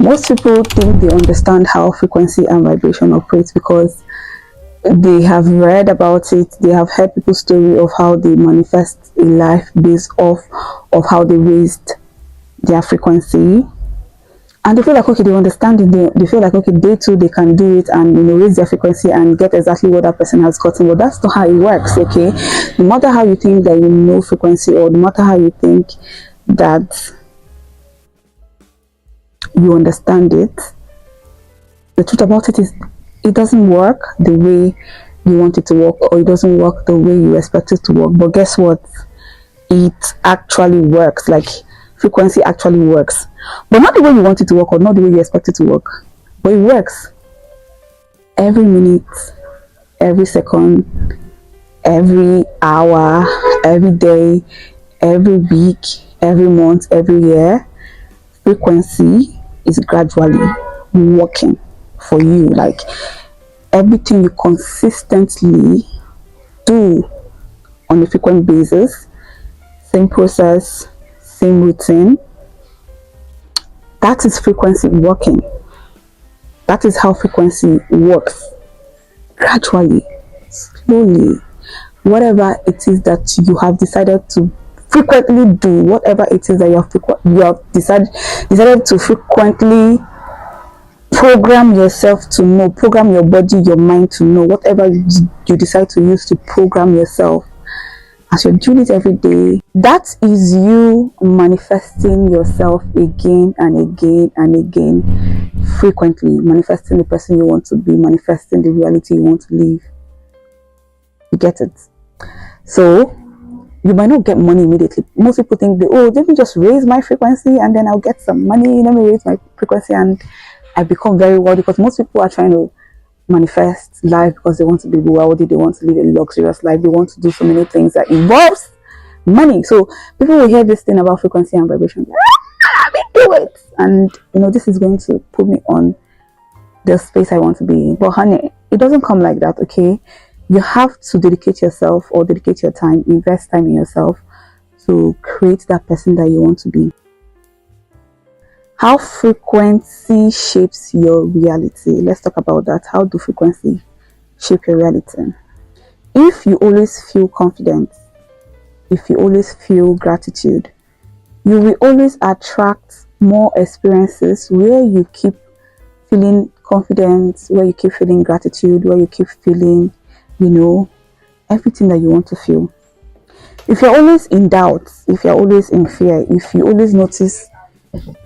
Most people think they understand how frequency and vibration operates because they have read about it, they have heard people's story of how they manifest a life based off of how they raised their frequency, and they feel like, okay, they understand it, they feel like, okay, they too, they can do it and, you know, raise their frequency and get exactly what that person has gotten. But that's not how it works. Okay, no matter how you think that you know frequency, or no matter how you think that you understand it, the truth about it is it doesn't work the way you want it to work, or it doesn't work the way you expect it to work. But guess what? It actually works. Like, frequency actually works, but not the way you want it to work, or not the way you expect it to work, but it works. Every minute, every second, every hour, every day, every week, every month, every year, frequency is gradually working for you. Like, everything you consistently do on a frequent basis, same process, same routine, that is frequency working. That is how frequency works. Gradually, slowly, whatever it is that you have decided to frequently do, whatever it is that you have decided to frequently program yourself to know, program your body, your mind to know, whatever you decide to use to program yourself, as you're doing it every day, that is you manifesting yourself again and again and again, frequently, manifesting the person you want to be, manifesting the reality you want to live. You get it? So you might not get money immediately. Most people think, let me just raise my frequency and then I'll get some money. Let me raise my frequency and I become very wealthy. Because most people are trying to manifest life because they want to be wealthy, they want to live a luxurious life, they want to do so many things that involves money. So people will hear this thing about frequency and vibration, let me do it, and you know, this is going to put me on the space I want to be in. But honey, it doesn't come like that. Okay, you have to dedicate yourself, or dedicate your time, invest time in yourself to create that person that you want to be. How frequency shapes your reality. Let's talk about that. How do frequency shape your reality? If you always feel confident, if you always feel gratitude, you will always attract more experiences where you keep feeling confident, where you keep feeling gratitude, where you keep feeling, you know, everything that you want to feel. If you're always in doubt, if you're always in fear, if you always notice,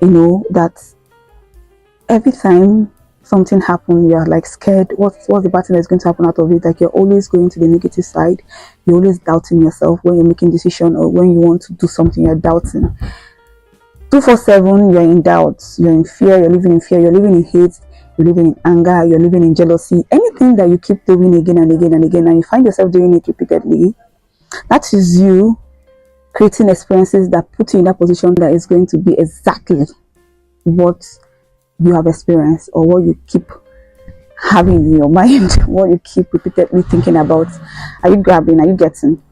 you know, that every time something happens, you're like scared, what's the bad thing that's going to happen out of it? Like, you're always going to the negative side, you're always doubting yourself when you're making decision, or when you want to do something, you're doubting 247. You're in doubt, you're in fear, you're living in fear, you're living in hate, you're living in anger, you're living in jealousy. Anything that you keep doing again and again and again, and you find yourself doing it repeatedly, that is you creating experiences that put you in that position that is going to be exactly what you have experienced, or what you keep having in your mind, what you keep repeatedly thinking about. Are you grabbing? Are you getting?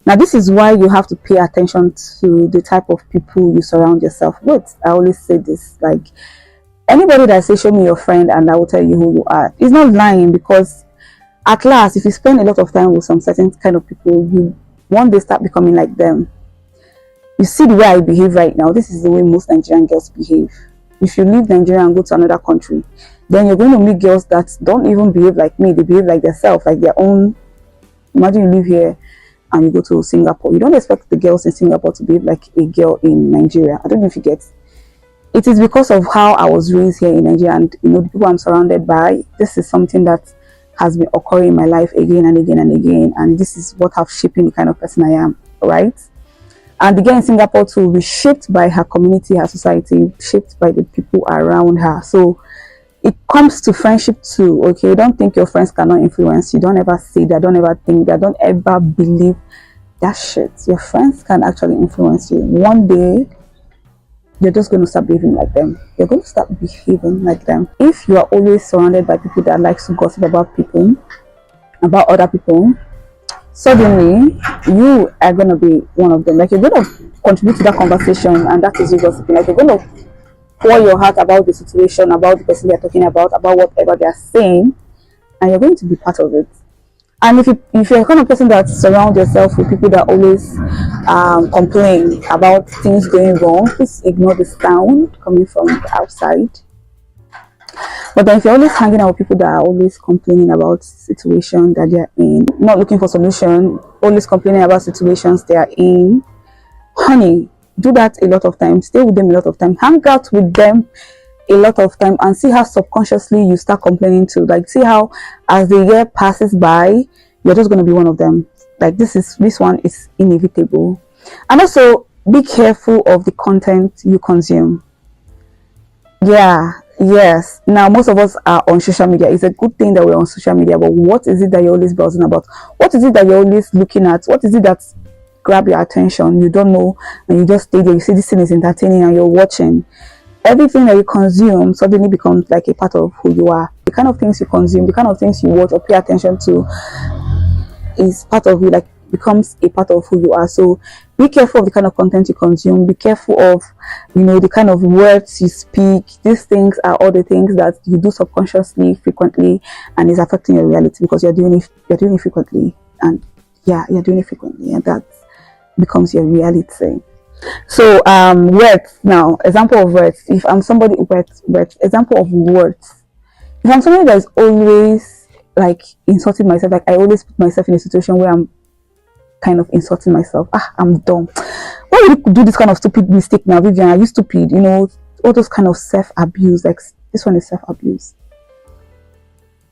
Now, this is why you have to pay attention to the type of people you surround yourself with. I always say this, like, anybody that says, show me your friend and I will tell you who you are, is not lying. Because at last, if you spend a lot of time with some certain kind of people, you one day start becoming like them. You see the way I behave right now, this is the way most Nigerian girls behave. If you leave Nigeria and go to another country, then you're going to meet girls that don't even behave like me. They behave like themselves, like their own. Imagine you live here and you go to Singapore. You don't expect the girls in Singapore to behave like a girl in Nigeria. I don't know if you get. It is because of how I was raised here in Nigeria, and you know, the people I'm surrounded by. This is something that has been occurring in my life again and again and again, and this is what have shaped the kind of person I am, right? And the girl in Singapore too was shaped by her community, her society, shaped by the people around her. So it comes to friendship too. Okay, don't think your friends cannot influence you. Don't ever say that. Don't ever think that. Don't ever believe that shit. Your friends can actually influence you. One day, you're just going to start behaving like them. You're going to start behaving like them. If you are always surrounded by people that like to gossip about people, about other people, suddenly you are going to be one of them. Like, you're going to contribute to that conversation, and that is you gossiping. Like, you're going to pour your heart about the situation, about the person they're talking about whatever they're saying, and you're going to be part of it. And if you're the kind of person that surround yourself with people that always complain about things going wrong, please ignore the sound coming from the outside. But then if you're always hanging out with people that are always complaining about situations that they're in, not looking for solution, always complaining about situations they are in, honey, do that a lot of times. Stay with them a lot of time. Hang out with them a lot of time and see how subconsciously you start complaining too. Like, see how as the year passes by, you're just going to be one of them. Like, this one is inevitable. And also, be careful of the content you consume. Yes, now most of us are on social media. It's a good thing that we're on social media, but what is it that you're always browsing about? What is it that you're always looking at? What is it that grab your attention? You don't know, and you just stay there. You see this thing is entertaining and you're watching. Everything that you consume suddenly becomes like a part of who you are. The kind of things you consume, the kind of things you watch or pay attention to is part of you, like becomes a part of who you are. So be careful of the kind of content you consume. Be careful of, the kind of words you speak. These things are all the things that you do subconsciously, frequently, and is affecting your reality because you're doing it frequently, and you're doing it frequently, and that becomes your reality. So words now, example of words. If I'm somebody example of words. If I'm somebody that is always like insulting myself, like I always put myself in a situation where I'm kind of insulting myself. I'm dumb. Why would you do this kind of stupid mistake now, Vivian? Are you stupid? All those kind of self-abuse. Like, this one is self-abuse.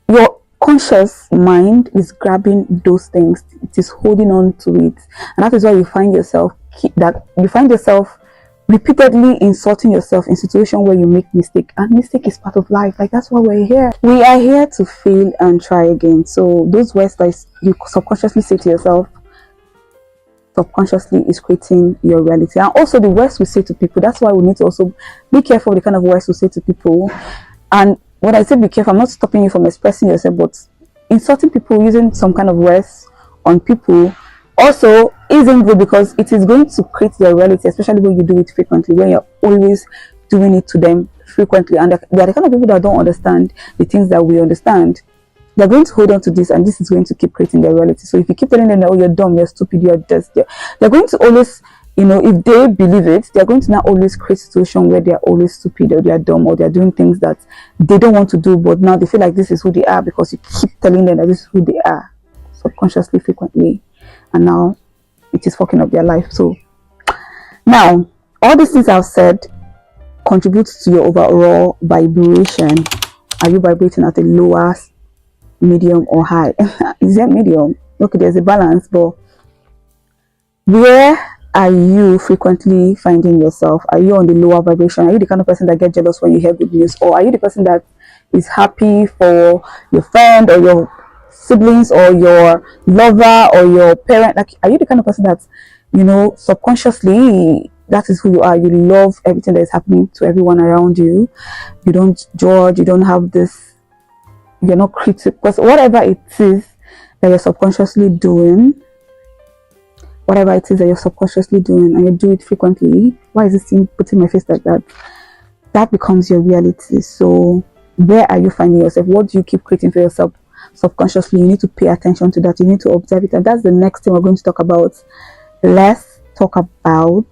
Your conscious mind is grabbing those things. It is holding on to it, and that is why you find yourself repeatedly insulting yourself in situations where you make mistake, and mistake is part of life. Like, that's why we're here. We are here to fail and try again. So those words that you subconsciously say to yourself subconsciously is creating your reality. And also the words we say to people, that's why we need to also be careful of the kind of words we say to people. And when I say be careful, I'm not stopping you from expressing yourself, but insulting people using some kind of words on people also isn't good, because it is going to create their reality, especially when you do it frequently, when you're always doing it to them frequently. And they are the kind of people that don't understand the things that we understand. They're going to hold on to this, and this is going to keep creating their reality. So if you keep telling them that, oh, you're dumb, you're stupid, you're this, they're going to always, if they believe it, they're going to now always create a situation where they're always stupid, or they're dumb, or they're doing things that they don't want to do, but now they feel like this is who they are because you keep telling them that this is who they are subconsciously, frequently, and now it is fucking up their life. So now, all these things I've said contributes to your overall vibration. Are you vibrating at a lower, medium, or high? Is that medium? Okay, there's a balance, but where are you frequently finding yourself? Are you on the lower vibration? Are you the kind of person that gets jealous when you hear good news? Or are you the person that is happy for your friend or your siblings or your lover or your parent? Like, are you the kind of person that, subconsciously, that is who you are? You love everything that is happening to everyone around you. You don't judge. You don't have this, you're not critical, because whatever it is that you're subconsciously doing, and you do it frequently, why is this thing putting my face like that? That becomes your reality. So where are you finding yourself? What do you keep creating for yourself subconsciously? You need to pay attention to that. You need to observe it. And that's the next thing we're going to talk about. Let's talk about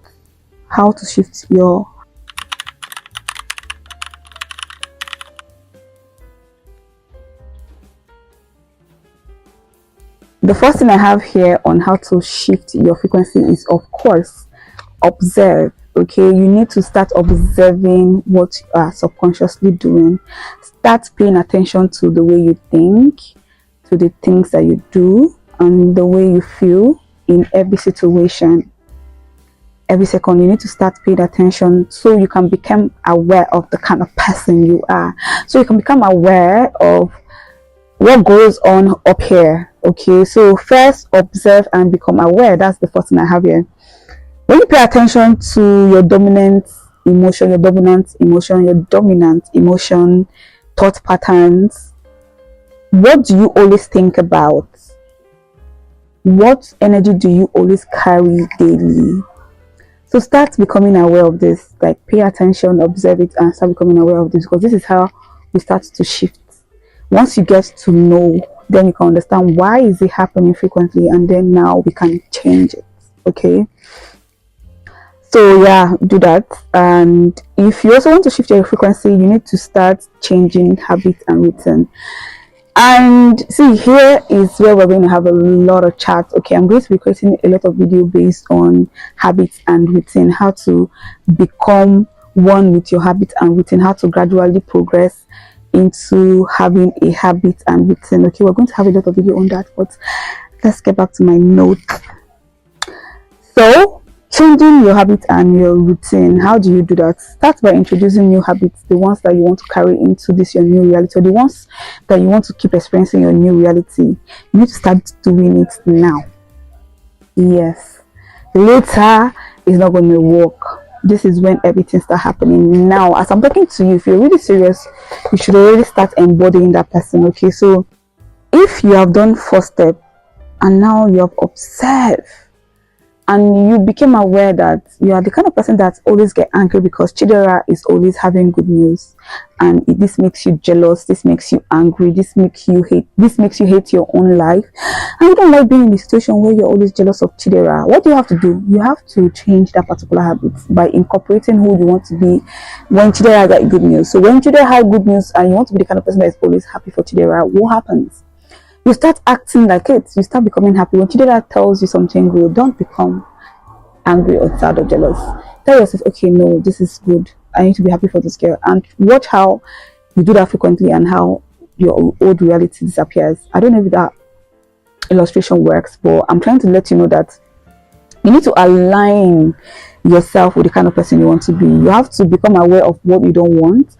how to shift your The first thing I have here on how to shift your frequency is, of course, observe. Okay, you need to start observing what you are subconsciously doing. Start paying attention to the way you think, to the things that you do, and the way you feel in every situation. Every second, you need to start paying attention so you can become aware of the kind of person you are. So you can become aware of what goes on up here. Okay, so first observe and become aware. That's the first thing I have here. When you pay attention to your dominant emotion, thought patterns, what do you always think about? What energy do you always carry daily? So start becoming aware of this, like pay attention, observe it, and start becoming aware of this, because this is how we start to shift. Once you get to know, then you can understand why is it happening frequently, and then now we can change it. Okay, so yeah, do that. And if you also want to shift your frequency, you need to start changing habits and routine. And see, here is where we're going to have a lot of chats. Okay, I'm going to be creating a lot of video based on habits and routine, how to become one with your habit and routine, how to gradually progress into having a habit and routine. Okay, we're going to have a lot of video on that, but let's get back to my note. So changing your habit and your routine, how do you do that? Start by introducing new habits, the ones that you want to carry into this your new reality, or the ones that you want to keep experiencing your new reality. You need to start doing it now. Yes, later is not going to work. This is when everything starts happening now. As I'm talking to you, if you're really serious, you should already start embodying that person. Okay, so if you have done first step and now you have observed and you became aware that you are the kind of person that always get angry because Chidera is always having good news, and this makes you jealous, this makes you angry, this makes you hate your own life, and you don't like being in a situation where you're always jealous of Chidera. What do you have to do? You have to change that particular habit by incorporating who you want to be when Chidera got good news. So when Chidera has good news and you want to be the kind of person that is always happy for Chidera, what happens? You start acting like it. You start becoming happy. When Chidera tells you something good, don't become angry or sad or jealous. Tell yourself, okay, no, this is good. I need to be happy for this girl. And watch how you do that frequently and how your old reality disappears. I don't know if that illustration works, but I'm trying to let you know that you need to align yourself with the kind of person you want to be. You have to become aware of what you don't want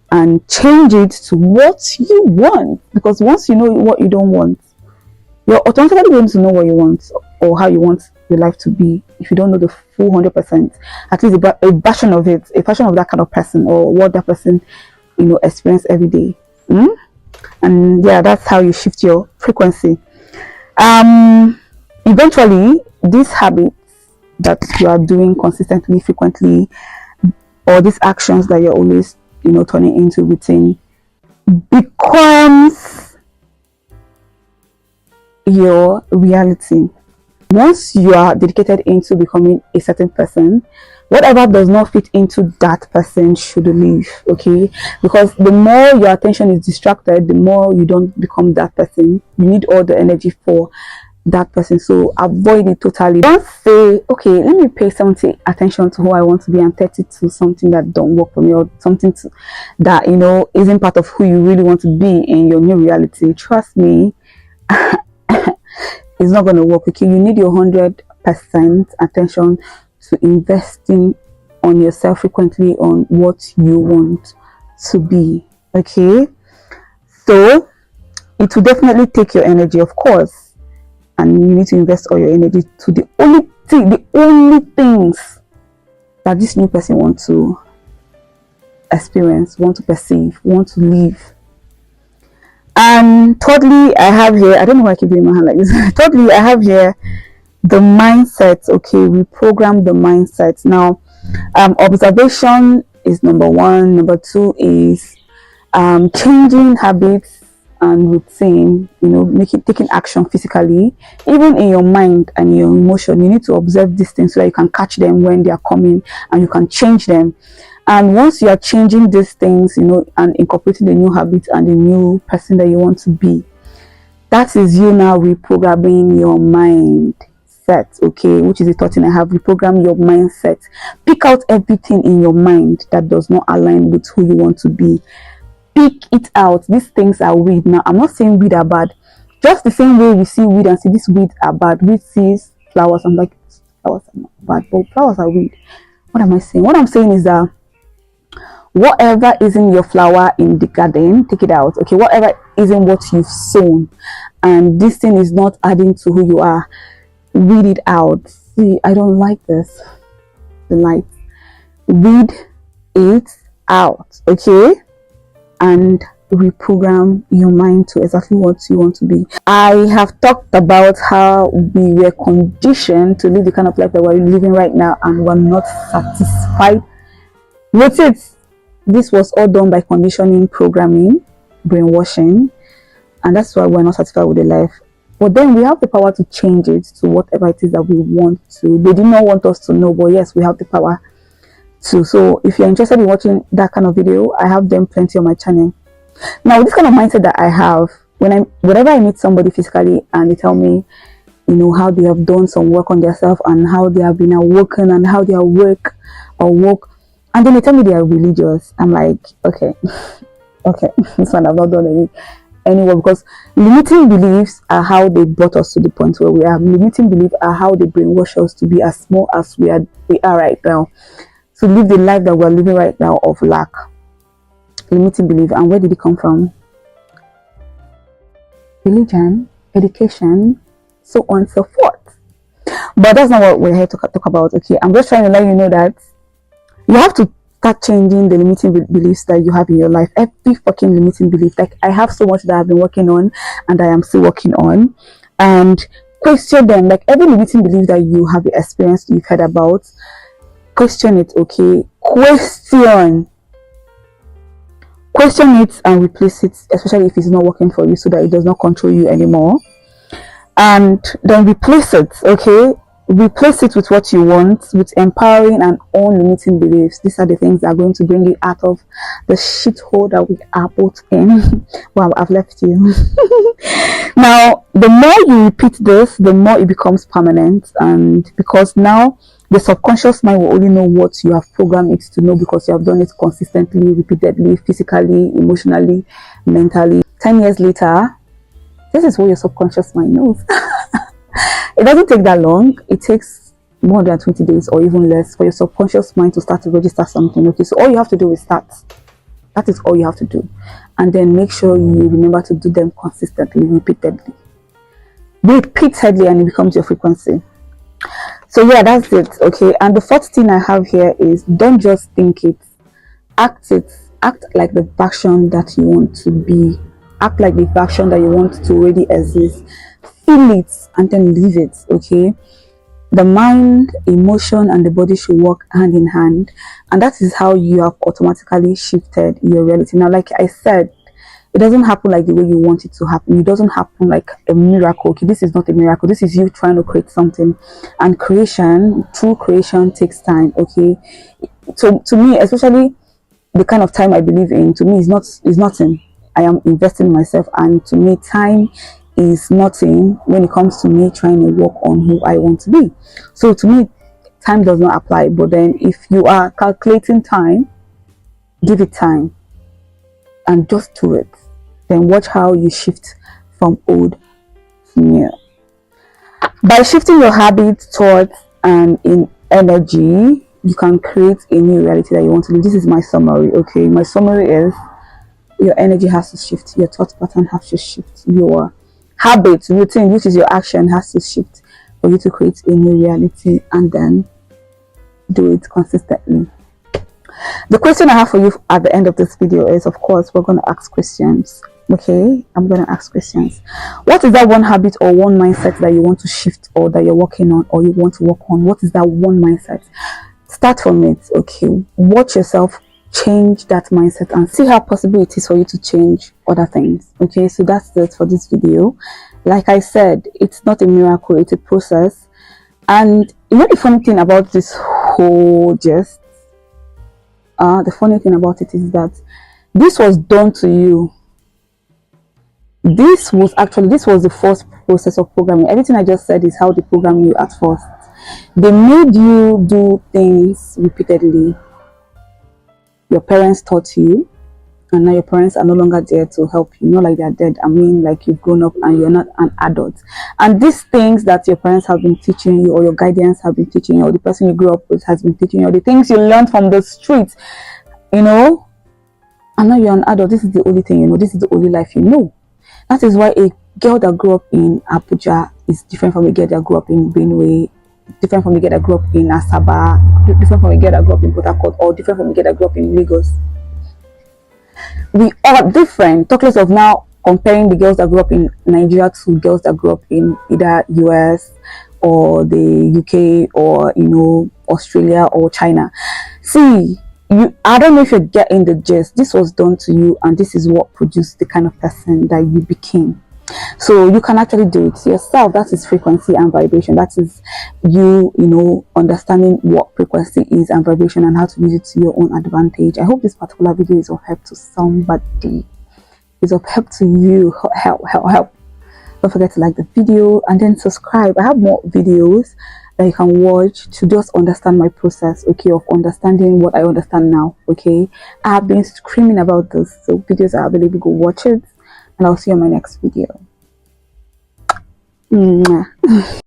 and change it to what you want, because once you know what you don't want, you're automatically going to know what you want or how you want your life to be. If you don't know the full 100%, at least a version of it, a version of that kind of person, or what that person experience every day. And yeah, that's how you shift your frequency. Eventually these habits that you are doing consistently, frequently, or these actions that you're always turning into routine, becomes your reality. Once you are dedicated into becoming a certain person, whatever does not fit into that person should leave. Okay, because the more your attention is distracted, the more you don't become that person. You need all the energy for that person, so avoid it totally. Don't say, okay, let me pay 70 attention to who I want to be and 30 to something that don't work for me, or something that isn't part of who you really want to be in your new reality. Trust me, it's not going to work. Okay, you need your 100% attention to investing on yourself frequently, on what you want to be. Okay, so it will definitely take your energy, of course, and you need to invest all your energy to the only things that this new person wants to experience, want to perceive, want to live. And thirdly, I have here, I don't know why I keep doing my hand like this. Thirdly, I have here the mindset. Okay, reprogram the mindset. Now, observation is number one. Number two is changing habits and routine, taking action physically, even in your mind and your emotion. You need to observe these things so that you can catch them when they are coming and you can change them. And once you are changing these things, and incorporating the new habits and the new person that you want to be, that is you now reprogramming your mindset. Okay, which is the third thing I have. Reprogram your mindset. Pick out everything in your mind that does not align with who you want to be. Pick it out. These things are weed. Now, I'm not saying weed are bad. Just the same way you see weed and see this weed are bad. Weed sees flowers. I'm like, flowers are not bad, but flowers are weed. What am I saying? What I'm saying is that whatever isn't your flower in the garden, take it out. Okay, whatever isn't what you've sown, and this thing is not adding to who you are, weed it out. See, I don't like this. The light. Weed it out. Okay. And reprogram your mind to exactly what you want to be. I have talked about how we were conditioned to live the kind of life that we're living right now, and we're not satisfied with it. This was all done by conditioning, programming, brainwashing, and that's why we're not satisfied with the life. But then we have the power to change it to whatever it is that we want to. They did not want us to know, but yes, we have the power to. So if you're interested in watching that kind of video, I have them plenty on my channel. Now, this kind of mindset that I have, whenever I meet somebody physically and they tell me, how they have done some work on themselves and how they have been awoken and how they are woke, and then they tell me they are religious, I'm like, okay, this one I've not done any work, because limiting beliefs are how they brought us to the point where we are. Limiting beliefs are how they brainwash us to be as small as we are right now, to live the life that we're living right now of lack. Limiting belief. And where did it come from? Religion, education, so on and so forth. But that's not what we're here to talk about. Okay, I'm just trying to let you know that you have to start changing the limiting beliefs that you have in your life. Every fucking limiting belief. Like, I have so much that I've been working on and I am still working on, and question them. Like, every limiting belief that you have experienced, you've heard about, question it. Okay, question it and replace it, especially if it's not working for you, so that it does not control you anymore. And then replace it. Okay, replace it with what you want, with empowering and unlimiting beliefs. These are the things that are going to bring you out of the shithole that we are both in. Wow, I've left you. Now, the more you repeat this, the more it becomes permanent, and because now the subconscious mind will only know what you have programmed it to know, because you have done it consistently, repeatedly, physically, emotionally, mentally. 10 years later, this is what your subconscious mind knows. It doesn't take that long. It takes more than 20 days or even less for your subconscious mind to start to register something. Okay, so all you have to do is start. That is all you have to do. And then make sure you remember to do them consistently, repeatedly. And it becomes your frequency. So yeah, that's it. Okay, and the fourth thing I have here is, don't just think it, act it. Act like the version that you want to be. Act like the version that you want to already exist. Feel it and then live it. Okay, the mind, emotion, and the body should work hand in hand, and that is how you have automatically shifted your reality. Now, like I said, it doesn't happen like the way you want it to happen. It doesn't happen like a miracle. Okay, this is not a miracle. This is you trying to create something, and true creation takes time. Okay, so to me, especially the kind of time I believe in, to me is nothing. I am investing in myself, and to me, time is nothing when it comes to me trying to work on who I want to be. So to me, time does not apply. But then if you are calculating time, give it time and just do it. Then watch how you shift from old to new. By shifting your habits, thoughts, and in energy, you can create a new reality that you want to live. This is my summary. Okay, my summary is, your energy has to shift, your thought pattern has to shift, your habits, routine, which is your action, has to shift for you to create a new reality, and then do it consistently. The question I have for you at the end of this video is, of course, we're going to ask questions. Okay, I'm going to ask questions. What is that one habit or one mindset that you want to shift, or that you're working on, or you want to work on? What is that one mindset? Start from it. Okay, watch yourself change that mindset and see how possible it is for you to change other things. Okay, so that's it for this video. Like I said, it's not a miracle, it's a process. And you know the funny thing about this whole gist, the funny thing about it is that this was done to you. This was the first process of programming. Everything I just said is how they program you at first. They made you do things repeatedly. Your parents taught you, and now your parents are no longer there to help you. Not like they're dead. I mean, like you've grown up and you're not an adult. And these things that your parents have been teaching you, or your guardians have been teaching you, or the person you grew up with has been teaching you, or the things you learned from the streets, and now you're an adult. This is the only thing you know. This is the only life you know. That is why a girl that grew up in Abuja is different from a girl that grew up in Benue, different from a girl that grew up in Asaba, different from a girl that grew up in Port Harcourt, or different from a girl that grew up in Lagos. We are different. Talk less of now comparing the girls that grew up in Nigeria to girls that grew up in either US or the UK or Australia or China. See, I don't know if you're getting the gist. This was done to you, and this is what produced the kind of person that you became. So you can actually do it yourself. That is frequency and vibration. That is understanding what frequency is and vibration and how to use it to your own advantage. I hope this particular video is of help to somebody. Is of help to you. Help. Don't forget to like the video and then subscribe. I have more videos that you can watch to just understand my process, okay, of understanding what I understand now, okay. I have been screaming about this, so videos are available. Go watch it, and I'll see you in my next video. Mwah.